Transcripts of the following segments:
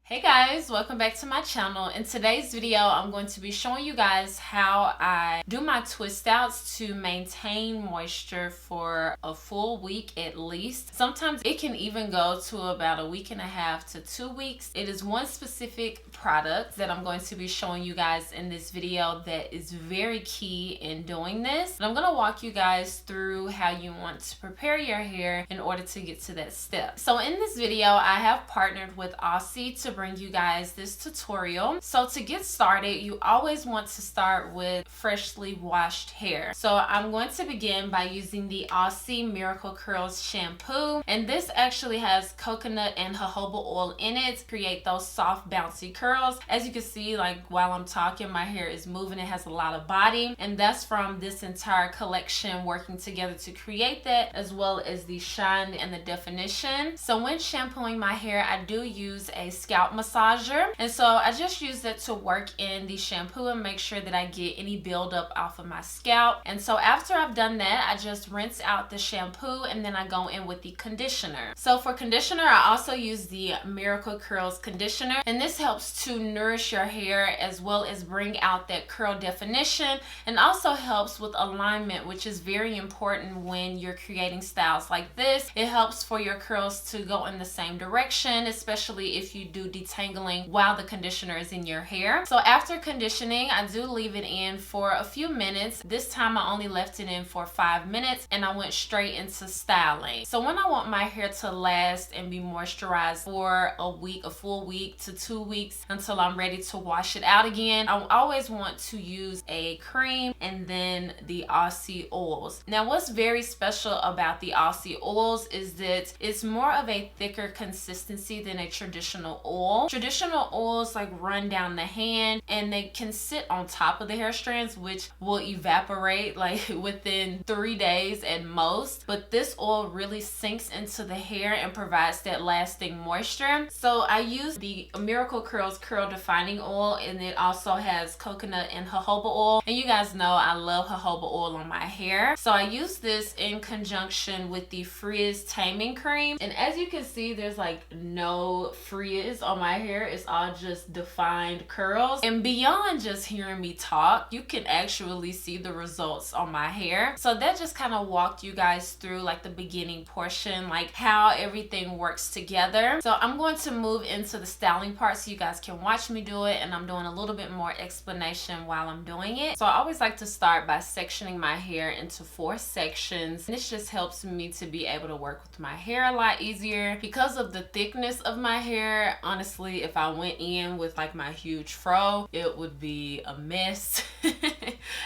Hey guys, welcome back to my channel. In today's video, I'm going to be showing you guys how I do my twist outs to maintain moisture for a full week at least. Sometimes it can even go to about a week and a half to 2 weeks. It is one specific product that I'm going to be showing you guys in this video that is very key in doing this. And I'm going to walk you guys through how you want to prepare your hair in order to get to that step. So in this video, I have partnered with Aussie to bring you guys this tutorial. So to get started, you always want to start with freshly washed hair. So I'm going to begin by using the Aussie Miracle Curls shampoo, and this actually has coconut and jojoba oil in it to create those soft bouncy curls. As you can see, like while I'm talking, my hair is moving. It has a lot of body, and that's from this entire collection working together to create that, as well as the shine and the definition. So when shampooing my hair, I do use a scalp massager, and so I just use that to work in the shampoo and make sure that I get any buildup off of my scalp. And so after I've done that, I just rinse out the shampoo and then I go in with the conditioner. So for conditioner, I also use the Miracle Curls conditioner, and this helps to nourish your hair as well as bring out that curl definition, and also helps with alignment, which is very important when you're creating styles like this. It helps for your curls to go in the same direction, especially if you do detangling while the conditioner is in your hair. So after conditioning, I do leave it in for a few minutes. This time I only left it in for 5 minutes, and I went straight into styling. So when I want my hair to last and be moisturized for a week, a full week to 2 weeks, until I'm ready to wash it out again, I always want to use a cream and then the Aussie oils. Now what's very special about the Aussie oils is that it's more of a thicker consistency than a traditional oil. Traditional oils like run down the hand and they can sit on top of the hair strands, which will evaporate like within 3 days at most. But this oil really sinks into the hair and provides that lasting moisture. So I use the Miracle Curls Curl Defining Oil, and it also has coconut and jojoba oil. And you guys know I love jojoba oil on my hair. So I use this in conjunction with the Frizz Taming Cream. And as you can see, there's like no frizz on my hair. It's all just defined curls, and beyond just hearing me talk, you can actually see the results on my hair. So that just kind of walked you guys through like the beginning portion, like how everything works together. So I'm going to move into the styling part so you guys can watch me do it, and I'm doing a little bit more explanation while I'm doing it. So I always like to start by sectioning my hair into 4 sections. And this just helps me to be able to work with my hair a lot easier because of the thickness of my hair. Honestly, if I went in with like my huge fro, it would be a mess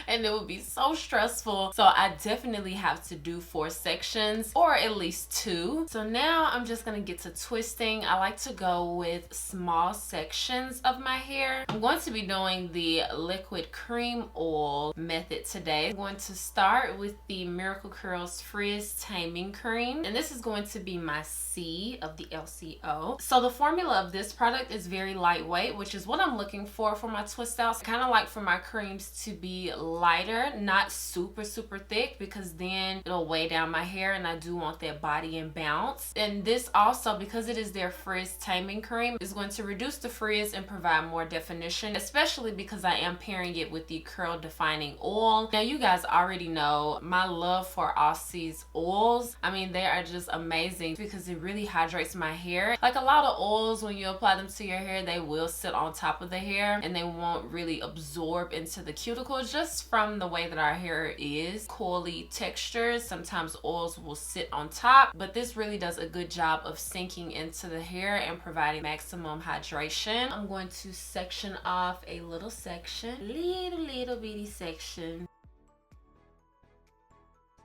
and it would be so stressful. So I definitely have to do 4 sections, or at least 2. So now I'm just gonna get to twisting. I like to go with small sections of my hair. I'm going to be doing the liquid cream oil method today. I'm going to start with the Miracle Curls Frizz Taming Cream, and this is going to be my C of the LCO. So the formula of this product is very lightweight, which is what I'm looking for my twist outs. Kind of like for my creams to be lighter, not super thick, because then it'll weigh down my hair, and I do want that body and bounce. And this also, because it is their Frizz Taming Cream, is going to reduce the frizz and provide more definition, especially because I am pairing it with the curl defining oil. Now you guys already know my love for Aussie's oils. I mean, they are just amazing because it really hydrates my hair. Like a lot of oils, when you apply them to your hair, they will sit on top of the hair and they won't really absorb into the cuticle, just from the way that our hair is coily textures. Sometimes oils will sit on top, but this really does a good job of sinking into the hair and providing maximum hydration. I'm going to section off a little section, little bitty section.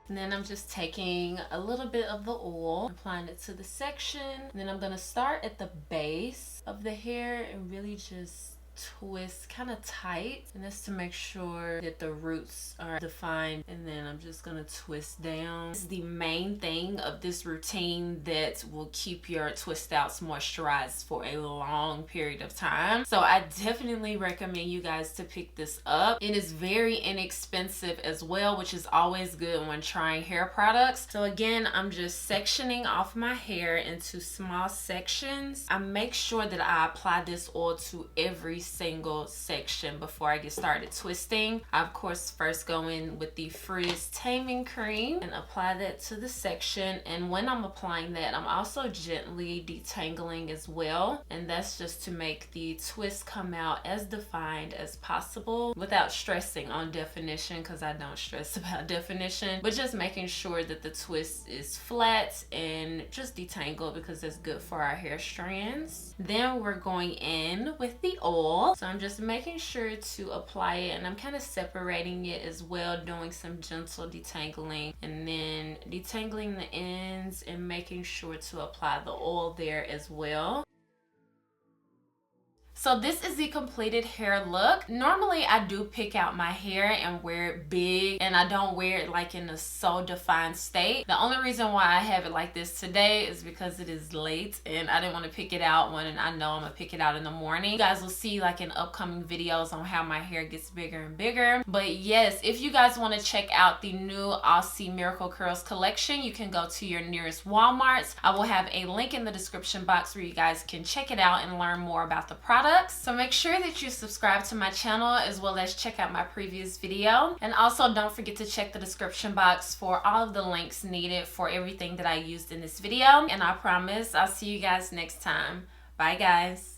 And then I'm just taking a little bit of the oil, applying it to the section. And then I'm gonna start at the base of the hair and really just twist kind of tight, and that's to make sure that the roots are defined. And then I'm just gonna twist down. This is the main thing of this routine that will keep your twist outs moisturized for a long period of time. So I definitely recommend you guys to pick this up. It is very inexpensive as well, which is always good when trying hair products. So again, I'm just sectioning off my hair into small sections. I make sure that I apply this oil to every single section before I get started twisting. I of course first go in with the Frizz Taming Cream and apply that to the section, and when I'm applying that, I'm also gently detangling as well, and that's just to make the twist come out as defined as possible without stressing on definition, because I don't stress about definition, but just making sure that the twist is flat and just detangled, because it's good for our hair strands. Then we're going in with the oil, so I'm just making sure to apply it, and I'm kind of separating it as well, doing some gentle detangling and then detangling the ends and making sure to apply the oil there as well. So this is the completed hair look. Normally I do pick out my hair and wear it big, and I don't wear it like in a so defined state. The only reason why I have it like this today is because it is late and I didn't want to pick it out when I know I'm gonna pick it out in the morning. You guys will see like in upcoming videos on how my hair gets bigger and bigger. But yes, if you guys want to check out the new Aussie Miracle Curls collection, you can go to your nearest Walmarts. I will have a link in the description box where you guys can check it out and learn more about the product. So make sure that you subscribe to my channel as well as check out my previous video. And also don't forget to check the description box for all of the links needed for everything that I used in this video. And I promise I'll see you guys next time. Bye guys.